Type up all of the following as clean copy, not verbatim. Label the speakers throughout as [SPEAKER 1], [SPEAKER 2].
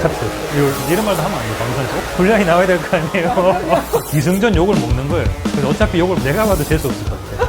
[SPEAKER 1] 카트. 이런 말도 하면 안 돼, 방송에서. 분량이 나와야 될 거 아니에요. 기승전 욕을 먹는 거예요. 그래서 어차피 욕을 내가 봐도 재수 없을 것 같아.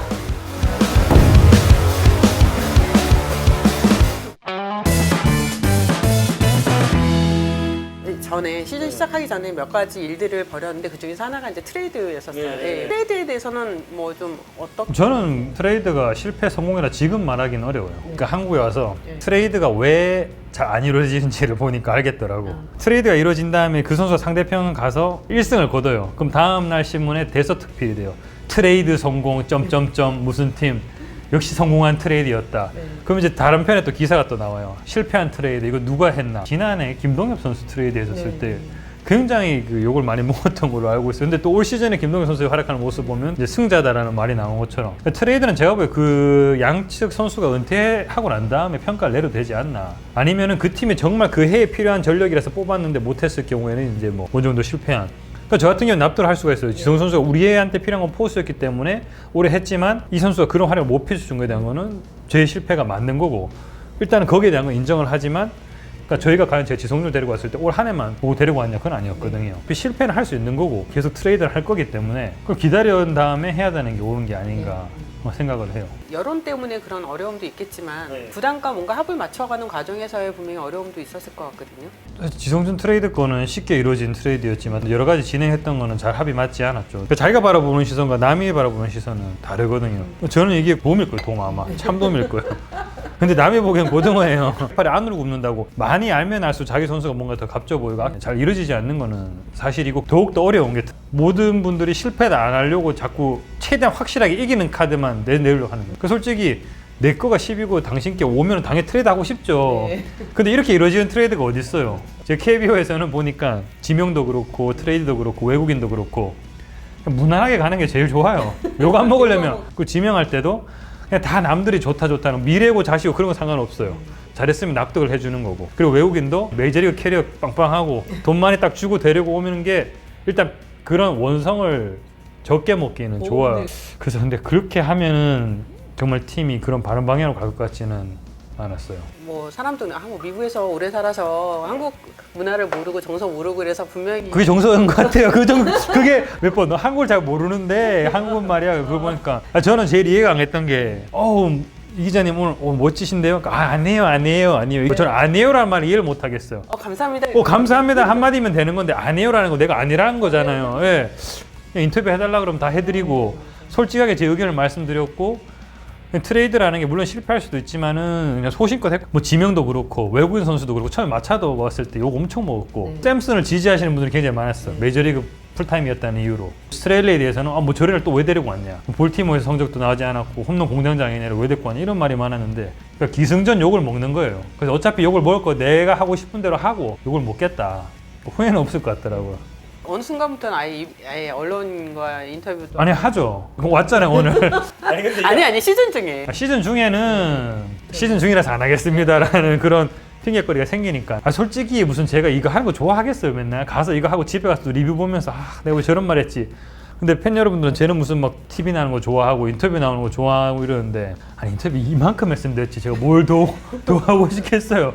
[SPEAKER 2] 전에 시즌 시작하기 전에 몇 가지 일들을 벌였는데 그 중에서 하나가 이제 트레이드였었어요. 네. 트레이드에 대해서는 뭐 좀 어떻게?
[SPEAKER 1] 저는 트레이드가 실패 성공이라 지금 말하기는 어려워요. 그러니까 한국에 와서 트레이드가 왜 잘 안 이루어지는지를 보니까 알겠더라고. 트레이드가 이루어진 다음에 그 선수가 상대편 가서 1승을 거둬요. 그럼 다음날 신문에 대서특필이 돼요. 트레이드 성공 점점점 무슨 팀 역시 성공한 트레이드였다. 그럼 이제 다른 편에 또 기사가 또 나와요. 실패한 트레이드 이거 누가 했나. 지난해 김동엽 선수 트레이드 했었을 때 굉장히 그 욕을 많이 먹었던 걸로 알고 있어요. 근데 또 올 시즌에 김동엽 선수가 활약하는 모습 보면 이제 승자다라는 말이 나온 것처럼 트레이드는 제가 보기에 그 양측 선수가 은퇴하고 난 다음에 평가를 내려도 되지 않나. 아니면은 그 팀이 정말 그 해에 필요한 전력이라서 뽑았는데 못했을 경우에는 이제 뭐 어느 정도 실패한. 그러니까 저 같은 경우는 납득을 할 수가 있어요. 지성 선수가 우리 애한테 필요한 건 포수였기 때문에 오래 했지만 이 선수가 그런 활약을 못 펼쳐준 거에 대한 거는 제 실패가 맞는 거고 일단은 거기에 대한 건 인정을 하지만 그러니까 저희가 과연 제 지성준을 데리고 왔을 때 올 한 해만 보고 데리고 왔냐 그건 아니었거든요. 실패는 할 수 있는 거고 계속 트레이드를 할 거기 때문에 그걸 기다린 다음에 해야 되는 게 옳은 게 아닌가 생각을 해요.
[SPEAKER 2] 여론 때문에 그런 어려움도 있겠지만 부담과 뭔가 합을 맞춰가는 과정에서의 분명히 어려움도 있었을 것 같거든요.
[SPEAKER 1] 지성준 트레이드 거는 쉽게 이루어진 트레이드였지만 여러 가지 진행했던 거는 잘 합이 맞지 않았죠. 그러니까 자기가 바라보는 시선과 남이 바라보는 시선은 다르거든요. 저는 이게 돔일 거예요. 돔 아마 참돔일 거예요. 근데 남이 보기엔 고등어예요. 팔이 안으로 굽는다고 많이 알면 알수록 자기 선수가 뭔가 더 값져 보이고 잘 이루어지지 않는 거는 사실이고 더욱더 어려운 게 모든 분들이 실패를 안 하려고 자꾸 최대한 확실하게 이기는 카드만 내려고 하는 거예요. 솔직히 내 거가 10이고 당신께 오면 당연히 트레이드 하고 싶죠. 근데 이렇게 이루어지는 트레이드가 어디 있어요? 제 KBO에서는 보니까 지명도 그렇고 트레이드도 그렇고 외국인도 그렇고 무난하게 가는 게 제일 좋아요. 욕 안 먹으려면 그 지명할 때도 그냥 다 남들이 좋다는 미래고 자시고 그런 거 상관없어요. 잘했으면 납득을 해주는 거고. 그리고 외국인도 메이저리그 캐리어 빵빵하고 돈 많이 딱 주고 데리고 오는 게 일단 그런 원성을 적게 먹기는 좋아요. 그래서 근데 그렇게 하면은 정말 팀이 그런 바른 방향으로 갈 것 같지는 않았어요.
[SPEAKER 2] 뭐 사람도 한국 미국에서 오래 살아서 한국 문화를 모르고 정서 모르고 그래서 분명히
[SPEAKER 1] 그게 정서인 것 같아요. 그게 몇 번 한국을 잘 모르는데 한국 말이야. 그거 보니까 저는 제일 이해가 안 했던 게 이 기자님 오늘 멋지신데요? 아니에요. 저는 아니에요라는 말을 이해를 못 하겠어요.
[SPEAKER 2] 감사합니다.
[SPEAKER 1] 감사합니다 한마디면 되는 건데 아니에요라는 거 내가 아니라는 거잖아요. 예. 인터뷰 해달라 그러면 다 해드리고 솔직하게 제 의견을 말씀드렸고 트레이드라는 게 물론 실패할 수도 있지만은 그냥 소신껏 했고 뭐 지명도 그렇고 외국인 선수도 그렇고 처음에 마차도 왔을 때 욕 엄청 먹었고 샘슨을 지지하시는 분들이 굉장히 많았어요. 메이저리그 풀타임이었다는 이유로. 스트레일레에 대해서는 뭐 저래를 또 왜 데리고 왔냐, 볼티모어에서 성적도 나오지 않았고 홈런 공장장이냐를 왜 데리고 왔냐 이런 말이 많았는데 그러니까 기승전 욕을 먹는 거예요. 그래서 어차피 욕을 먹을 거 내가 하고 싶은 대로 하고 욕을 먹겠다. 후회는 없을 것 같더라고요.
[SPEAKER 2] 어느 순간부터는 아예 언론과 인터뷰도
[SPEAKER 1] 아니 하죠. 그럼 왔잖아요 오늘.
[SPEAKER 2] 아니 시즌 중에
[SPEAKER 1] 시즌 중에는 시즌 중이라서 안 하겠습니다라는 그런 핑계거리가 생기니까 솔직히 무슨 제가 이거 하는 거 좋아하겠어요. 맨날 가서 이거 하고 집에 가서 리뷰 보면서 내가 왜 저런 말 했지. 근데 팬 여러분들은 쟤는 무슨 막 TV 나오는 거 좋아하고 인터뷰 나오는 거 좋아하고 이러는데 아니 인터뷰 이만큼 했으면 됐지 제가 뭘 더 하고 싶겠어요.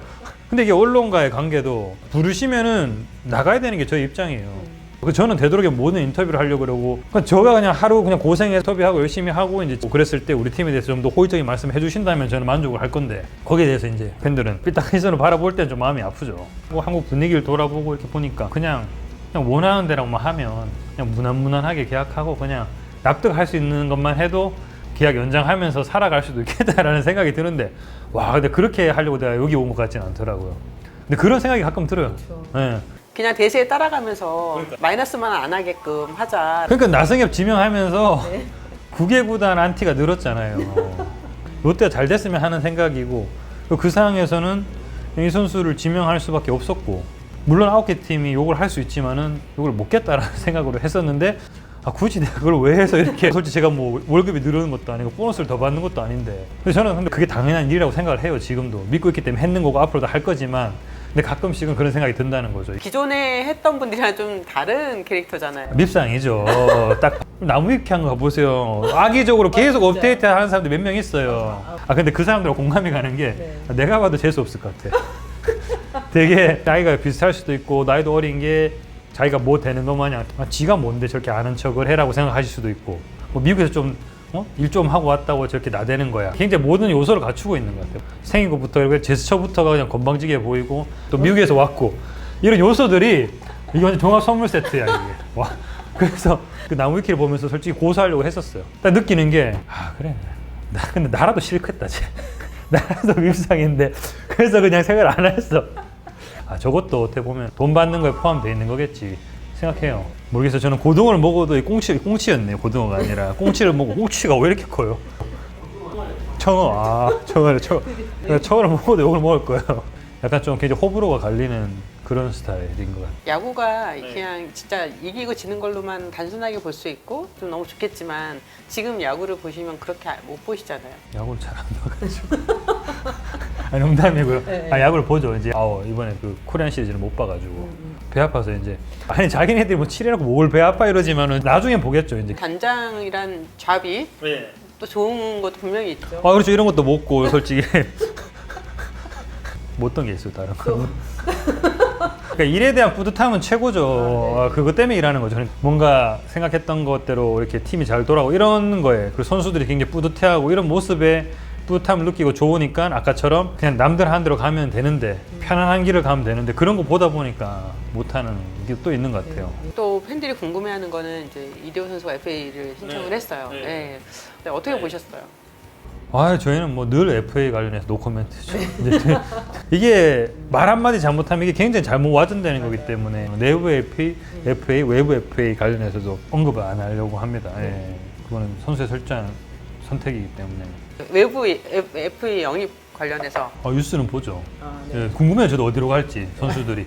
[SPEAKER 1] 근데 이게 언론과의 관계도 부르시면은 나가야 되는 게 저희 입장이에요. 저는 되도록이면 모든 인터뷰를 하려고 그러고 저가 그냥 하루 그냥 고생해서 인터뷰하고 열심히 하고 이제 그랬을 때 우리 팀에 대해서 좀 더 호의적인 말씀 해주신다면 저는 만족을 할 건데 거기에 대해서 이제 팬들은 삐딱한 시선을 바라볼 때는 좀 마음이 아프죠. 뭐 한국 분위기를 돌아보고 이렇게 보니까 그냥 원하는 대로만 하면 그냥 무난하게 계약하고 그냥 납득할 수 있는 것만 해도 계약 연장하면서 살아갈 수도 있겠다라는 생각이 드는데 와 근데 그렇게 하려고 내가 여기 온 것 같지는 않더라고요. 근데 그런 생각이 가끔 들어요. 네.
[SPEAKER 2] 그냥 대세에 따라가면서 마이너스만 안 하게끔 하자.
[SPEAKER 1] 그러니까 나승엽 지명하면서 9개 구단 안티가 늘었잖아요. 롯데가 잘 됐으면 하는 생각이고 그 상황에서는 이 선수를 지명할 수밖에 없었고 물론 9개 팀이 욕을 할 수 있지만은 욕을 먹겠다라는 생각으로 했었는데 굳이 내가 그걸 왜 해서 이렇게 솔직히 제가 뭐 월급이 늘어는 것도 아니고 보너스를 더 받는 것도 아닌데 저는 근데 그게 당연한 일이라고 생각을 해요. 지금도 믿고 있기 때문에 했는 거고 앞으로도 할 거지만 근데 가끔씩은 그런 생각이 든다는 거죠.
[SPEAKER 2] 기존에 했던 분들이랑 좀 다른 캐릭터잖아요.
[SPEAKER 1] 밉상이죠. 딱 나무위키 한 거 보세요. 악의적으로 계속 업데이트 하는 사람들 몇 명 있어요. 근데 그 사람들하고 공감이 가는 게 내가 봐도 재수 없을 것 같아. 되게 나이가 비슷할 수도 있고 나이도 어린 게 자기가 뭐 되는 것 마냥 지가 뭔데 저렇게 아는 척을 해라고 생각하실 수도 있고 뭐 미국에서 좀 일 좀 하고 왔다고 저렇게 나대는 거야. 굉장히 모든 요소를 갖추고 있는 것 같아요. 생긴 것부터 이렇게 제스처부터가 그냥 건방지게 보이고 또 미국에서 왔고 이런 요소들이 이게 완전 종합 선물 세트야 이게. 와. 그래서 그 나무 위키를 보면서 솔직히 고소하려고 했었어요. 딱 느끼는 게 그래 나 근데 나라도 싫겠다 쟤. 나라도 밉상인데 그래서 그냥 생각을 안 했어. 저것도 어떻게 보면 돈 받는 거에 포함되어 있는 거겠지 생각해요. 모르겠어요. 저는 고등어를 먹어도 꽁치였네요. 고등어가 아니라 꽁치를 먹고 꽁치가 왜 이렇게 커요? 청어. 청어를 먹어도 이걸 먹을 거예요. 약간 좀 굉장히 호불호가 갈리는 그런 스타일인 것 같아요.
[SPEAKER 2] 야구가 그냥 진짜 이기고 지는 걸로만 단순하게 볼 수 있고 좀 너무 좋겠지만 지금 야구를 보시면 그렇게 못 보시잖아요.
[SPEAKER 1] 야구를 잘 안 봐가지고. 농담이고요.
[SPEAKER 2] 네.
[SPEAKER 1] 야구를 보죠. 이제 이번에 그 코리안 시리즈를 못 봐가지고 배 아파서 이제 자기네들이 뭐 치료라고 뭘 배 아파 이러지만은 나중에 보겠죠. 이제.
[SPEAKER 2] 단장이란 잡이 또 좋은 것도 분명히 있죠.
[SPEAKER 1] 그렇죠. 이런 것도 먹고 솔직히 못 어떤 게 있어요 다른 거. 그러니까 일에 대한 뿌듯함은 최고죠. 그것 때문에 일하는 거죠. 뭔가 생각했던 것대로 이렇게 팀이 잘 돌아가고 이런 거에 그 선수들이 굉장히 뿌듯해하고 이런 모습에 뿌듯함을 느끼고 좋으니까 아까처럼 그냥 남들 하는 대로 가면 되는데 편안한 길을 가면 되는데 그런 거 보다 보니까 못하는 게 또 있는 것 같아요.
[SPEAKER 2] 또 팬들이 궁금해하는 거는 이제 이대호 선수가 FA를 신청을 했어요. 네. 네, 어떻게 보셨어요?
[SPEAKER 1] 저희는 뭐 늘 FA 관련해서 노코멘트죠. 이게 말 한마디 잘못하면 이게 굉장히 잘못 와전되는 거기 때문에 내부 FA, 외부 FA 관련해서도 언급을 안 하려고 합니다. 그거는 선수의 설정 선택이기 때문에.
[SPEAKER 2] 외부 FA 영입 관련해서
[SPEAKER 1] 뉴스는 보죠. 궁금해요. 저도 어디로 갈지 선수들이.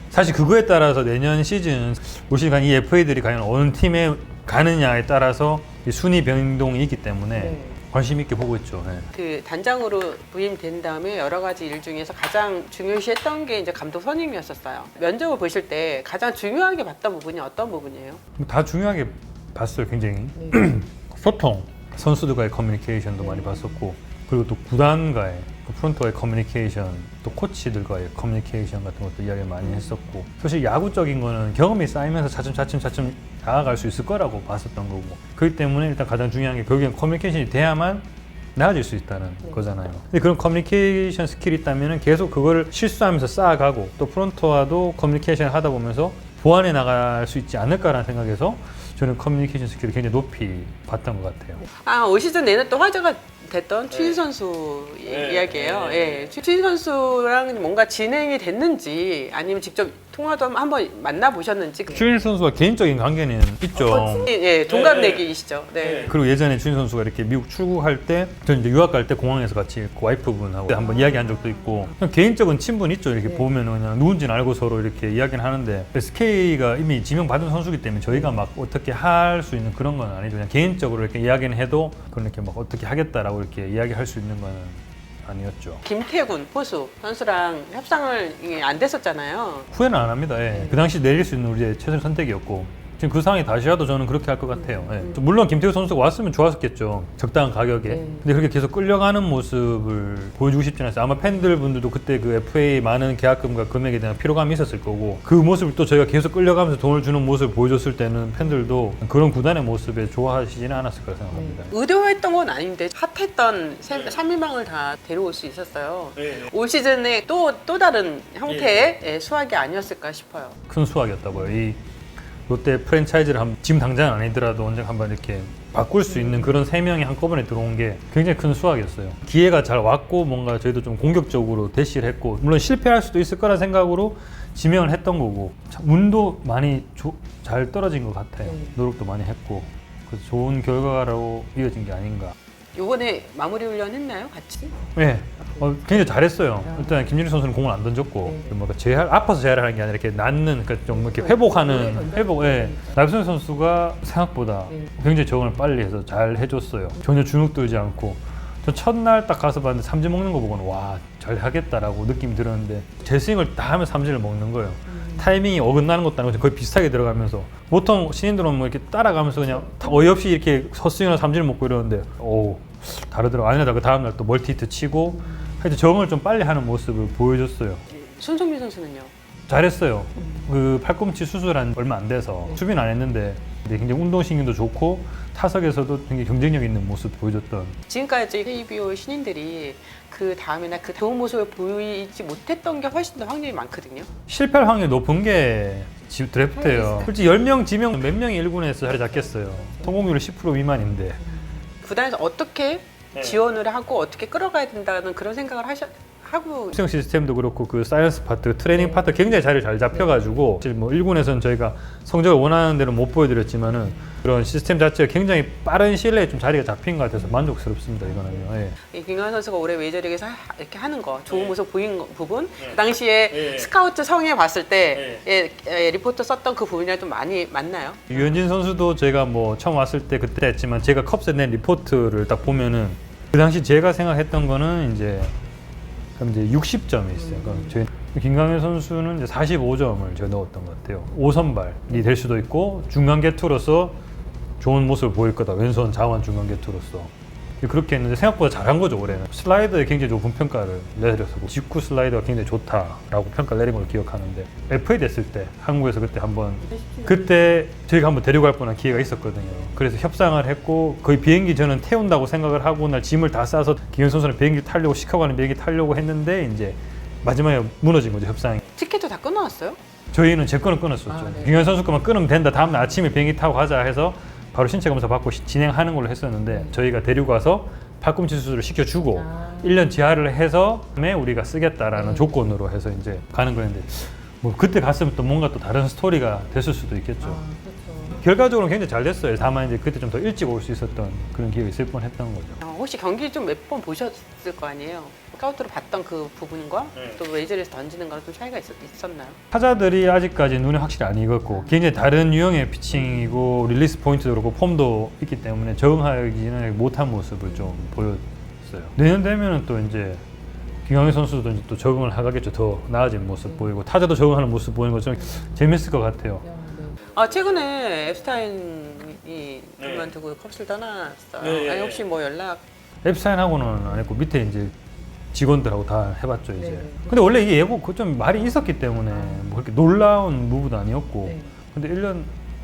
[SPEAKER 1] 사실 그거에 따라서 내년 시즌 올 시즌 이 FA들이 과연 어느 팀에 가느냐에 따라서 순위 변동이 있기 때문에 관심 있게 보고 있죠.
[SPEAKER 2] 그 단장으로 부임된 다음에 여러 가지 일 중에서 가장 중요시했던 게 이제 감독 선임이었었어요. 면접을 보실 때 가장 중요하게 봤던 부분이 어떤 부분이에요?
[SPEAKER 1] 다 중요하게 봤어요. 굉장히 소통, 선수들과의 커뮤니케이션도 많이 봤었고 그리고 또 구단과의 프론트와의 커뮤니케이션, 또 코치들과의 커뮤니케이션 같은 것도 이야기를 많이 했었고 사실 야구적인 거는 경험이 쌓이면서 차츰 나아갈 수 있을 거라고 봤었던 거고 그렇기 때문에 일단 가장 중요한 게 결국엔 커뮤니케이션이 돼야만 나아질 수 있다는 거잖아요. 근데 그런 커뮤니케이션 스킬이 있다면 계속 그거를 실수하면서 쌓아가고 또 프론트와도 커뮤니케이션을 하다 보면서 보완해 나갈 수 있지 않을까라는 생각에서 저는 커뮤니케이션 스킬을 굉장히 높이 봤던 것 같아요.
[SPEAKER 2] 올 시즌 내내 또 화제가 됐던 추진 선수 이야기예요. 추진 선수랑 뭔가 진행이 됐는지 아니면 직접 통화도 한번 만나보셨는지.
[SPEAKER 1] 추진 선수와 개인적인 관계는 있죠.
[SPEAKER 2] 동갑내기이시죠.
[SPEAKER 1] 그리고 예전에 추진 선수가 이렇게 미국 출국할 때, 저는 이제 유학 갈 때 공항에서 같이 있고 와이프분하고 한번 이야기한 적도 있고 그냥 개인적인 친분 있죠. 이렇게 보면은 그냥 누군지는 알고 서로 이렇게 이야기는 하는데 SK가 이미 지명받은 선수기 때문에 저희가 막 어떻게 할 수 있는 그런 건 아니죠. 그냥 개인적으로 이렇게 이야기는 해도 그런 이렇게 막 어떻게 하겠다라고 이렇게 이야기할 수 있는 거는 아니었죠.
[SPEAKER 2] 김태군 포수 선수랑 협상을 안 됐었잖아요.
[SPEAKER 1] 후회는 안 합니다. 그 당시 내릴 수 있는 우리의 최선의 선택이었고 지금 그 상황이 다시 와도 저는 그렇게 할 것 같아요. 물론 김태우 선수가 왔으면 좋았겠죠. 적당한 가격에. 근데 그렇게 계속 끌려가는 모습을 보여주고 싶지 않았어요. 아마 팬들분들도 그때 그 FA 많은 계약금과 금액에 대한 피로감이 있었을 거고 그 모습을 또 저희가 계속 끌려가면서 돈을 주는 모습을 보여줬을 때는 팬들도 그런 구단의 모습에 좋아하시지는 않았을 거라 생각합니다.
[SPEAKER 2] 의도했던 건 아닌데 핫했던 3인방을 다 데려올 수 있었어요. 올 시즌에 또 다른 형태의 수확이 아니었을까 싶어요.
[SPEAKER 1] 큰 수확이었다고요. 이 롯데 프랜차이즈를 지금 당장 아니더라도 언젠가 한번 이렇게 바꿀 수 있는 그런 3명이 한꺼번에 들어온 게 굉장히 큰 수확이었어요. 기회가 잘 왔고 뭔가 저희도 좀 공격적으로 대시를 했고 물론 실패할 수도 있을 거라 생각으로 지명을 했던 거고 운도 많이 잘 떨어진 것 같아요. 노력도 많이 했고 그래서 좋은 결과로 이어진 게 아닌가.
[SPEAKER 2] 이번에 마무리 훈련 했나요? 같이?
[SPEAKER 1] 네. 굉장히 잘했어요. 일단 김준일 선수는 공을 안 던졌고 뭔가 아파서 재활을 하는 게 아니라 이렇게 낫는 그러니까 좀 이렇게 회복하는 나비선 선수가 생각보다 굉장히 적응을 빨리 해서 잘 해줬어요. 전혀 주눅 들지 않고 전 첫날 딱 가서 봤는데 삼진 먹는 거 보고는 와, 잘 하겠다라고 느낌이 들었는데 제 스윙을 다 하면 삼진을 먹는 거예요. 타이밍이 어긋나는 것도 아니고 거의 비슷하게 들어가면서 보통 신인들은 뭐 이렇게 따라가면서 그냥 어이없이 이렇게 헛스윙이나 삼진을 먹고 이러는데 다르더라고요. 아니나 그 다음날 또 멀티 히트 치고 하여튼 적응을 좀 빨리 하는 모습을 보여줬어요.
[SPEAKER 2] 손흥민 선수는요?
[SPEAKER 1] 잘했어요. 그 팔꿈치 수술한 얼마 안 돼서 수비는 안 했는데 굉장히 운동신경도 좋고 타석에서도 굉장히 경쟁력 있는 모습 보여줬던.
[SPEAKER 2] 지금까지 KBO 신인들이 그 다음에나 그 좋은 모습을 보이지 못했던 게 훨씬 더 확률이 많거든요.
[SPEAKER 1] 실패할 확률이 높은 게 드래프트예요. 솔직히 10명 지명 몇 명이 1군에서 자리 잡겠어요. 성공률은 10% 미만인데.
[SPEAKER 2] 구단에서 어떻게 지원을 하고 어떻게 끌어가야 된다는 그런 생각을 하고
[SPEAKER 1] 수영 시스템도 그렇고 그 사이언스 파트, 트레이닝 파트 굉장히 자리 잘 잡혀가지고 사실 뭐 1군에서는 저희가 성적을 원하는 대로 못 보여드렸지만은 그런 시스템 자체가 굉장히 빠른 시일 내에 좀 자리가 잡힌 것 같아서 만족스럽습니다. 이거는요. 예.
[SPEAKER 2] 김광현 선수가 올해 메이저리그에서 이렇게 하는 거 좋은 모습 보인 부분 그 당시에 스카우트 성에 봤을 때 리포터 썼던 그 부분이랑 좀 많이 맞나요?
[SPEAKER 1] 유현진 선수도 제가 뭐 처음 왔을 때 그때 했지만 제가 컵스에 낸 리포트를 딱 보면은 그 당시 제가 생각했던 거는 이제 60점이 있어요. 그러니까 저희 김광현 선수는 이제 45점을 제가 넣었던 것 같아요. 5선발이 될 수도 있고 중간 개투로서 좋은 모습을 보일 거다. 왼손 자완 중간 개투로서 그렇게 했는데 생각보다 잘한 거죠. 올해는 슬라이더에 굉장히 높은 평가를 내렸었고 직구 슬라이더가 굉장히 좋다라고 평가를 내린 걸 기억하는데 FA 됐을 때 한국에서 그때 저희가 한번 데려갈 뻔한 기회가 있었거든요. 그래서 협상을 했고 거의 비행기 저는 태운다고 생각을 하고 날 짐을 다 싸서 김현 선수는 비행기 타려고 시카고 가는 비행기 타려고 했는데 이제 마지막에 무너진 거죠. 협상이.
[SPEAKER 2] 티켓도 다 끊어놨어요?
[SPEAKER 1] 저희는 제 거는 끊었었죠. 김현 선수 거만 끊으면 된다. 다음날 아침에 비행기 타고 가자 해서 바로 신체 검사 받고 진행하는 걸로 했었는데 저희가 데리고 가서 팔꿈치 수술을 시켜주고 1년 지하를 해서 우리가 쓰겠다라는 조건으로 해서 이제 가는 거였는데 뭐 그때 갔으면 또 뭔가 또 다른 스토리가 됐을 수도 있겠죠. 결과적으로는 굉장히 잘 됐어요. 다만 이제 그때 좀 더 일찍 올 수 있었던 그런 기회가 있을 뻔했던 거죠.
[SPEAKER 2] 혹시 경기 좀 몇 번 보셨을 거 아니에요? 스카우트로 봤던 그 부분과 또 메이저리에서 던지는 거랑 좀 차이가 있었나요?
[SPEAKER 1] 타자들이 아직까지 눈에 확실히 안 익었고 굉장히 다른 유형의 피칭이고 릴리스 포인트도 그렇고 폼도 있기 때문에 적응하기는 못한 모습을 좀 보였어요. 내년 되면은 또 이제 김광현 선수도 이제 또 적응을 하겠죠. 더 나아진 모습 보이고 타자도 적응하는 모습 보이는 거 좀 재밌을 것 같아요.
[SPEAKER 2] 최근에 앱스타인이 그만두고 컵스를 떠났어요. 아니, 혹시 뭐 연락?
[SPEAKER 1] 앱사인하고는 안 했고 밑에 이제 직원들하고 다 해봤죠 이제. 근데 원래 이게 예고 좀 말이 있었기 때문에 뭐 그렇게 놀라운 무브도 아니었고. 근데 1년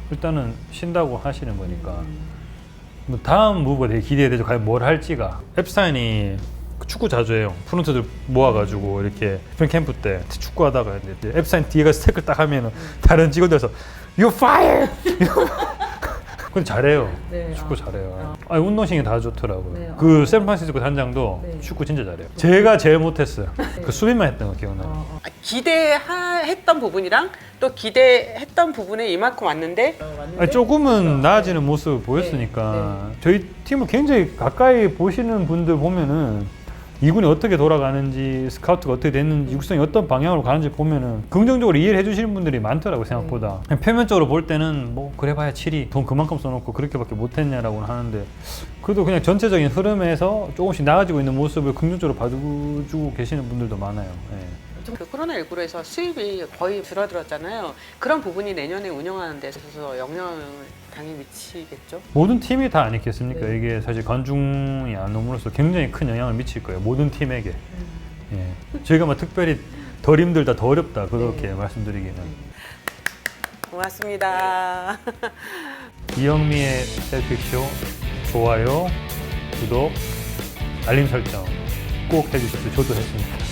[SPEAKER 1] 일단은 쉰다고 하시는 거니까 뭐 다음 무브가 되게 기대되죠. 과연 뭘 할지가. 앱사인이 축구 자주 해요. 프런트들 모아가지고 이렇게 스프링 캠프 때 축구하다가 앱사인 뒤에 가서 태클 딱 하면은 다른 직원들에서 You fire! 근데 잘해요. 축구 잘해요. 운동신경 다 좋더라고요. 그 샌프란시스코 단장도 축구 진짜 잘해요. 제가 제일 못했어요. 그 수비만 했던 거 기억나요.
[SPEAKER 2] 기대했던 부분이랑 또 기대했던 부분에 이만큼 왔는데
[SPEAKER 1] 조금은 나아지는 모습을 보였으니까 저희 팀을 굉장히 가까이 보시는 분들 보면은 이군이 어떻게 돌아가는지 스카우트가 어떻게 됐는지 육성이 어떤 방향으로 가는지 보면은 긍정적으로 이해를 해주시는 분들이 많더라고요. 생각보다. 그냥 표면적으로 볼 때는 뭐 그래봐야 7위 돈 그만큼 써놓고 그렇게밖에 못했냐라고는 하는데 그래도 그냥 전체적인 흐름에서 조금씩 나아지고 있는 모습을 긍정적으로 봐주고 계시는 분들도 많아요.
[SPEAKER 2] 그 코로나19로 해서 수입이 거의 줄어들었잖아요. 그런 부분이 내년에 운영하는 데 있어서 영향을 당연히 미치겠죠?
[SPEAKER 1] 모든 팀이 다 아니겠습니까? 이게 사실 관중이 안 오므로써 굉장히 큰 영향을 미칠 거예요. 모든 팀에게. 저희가 뭐 특별히 덜 힘들다, 더 어렵다 그렇게 말씀드리기는.
[SPEAKER 2] 고맙습니다.
[SPEAKER 1] 이영미의 셀픽쇼 좋아요, 구독, 알림 설정 꼭 해주십시오. 저도 했습니다.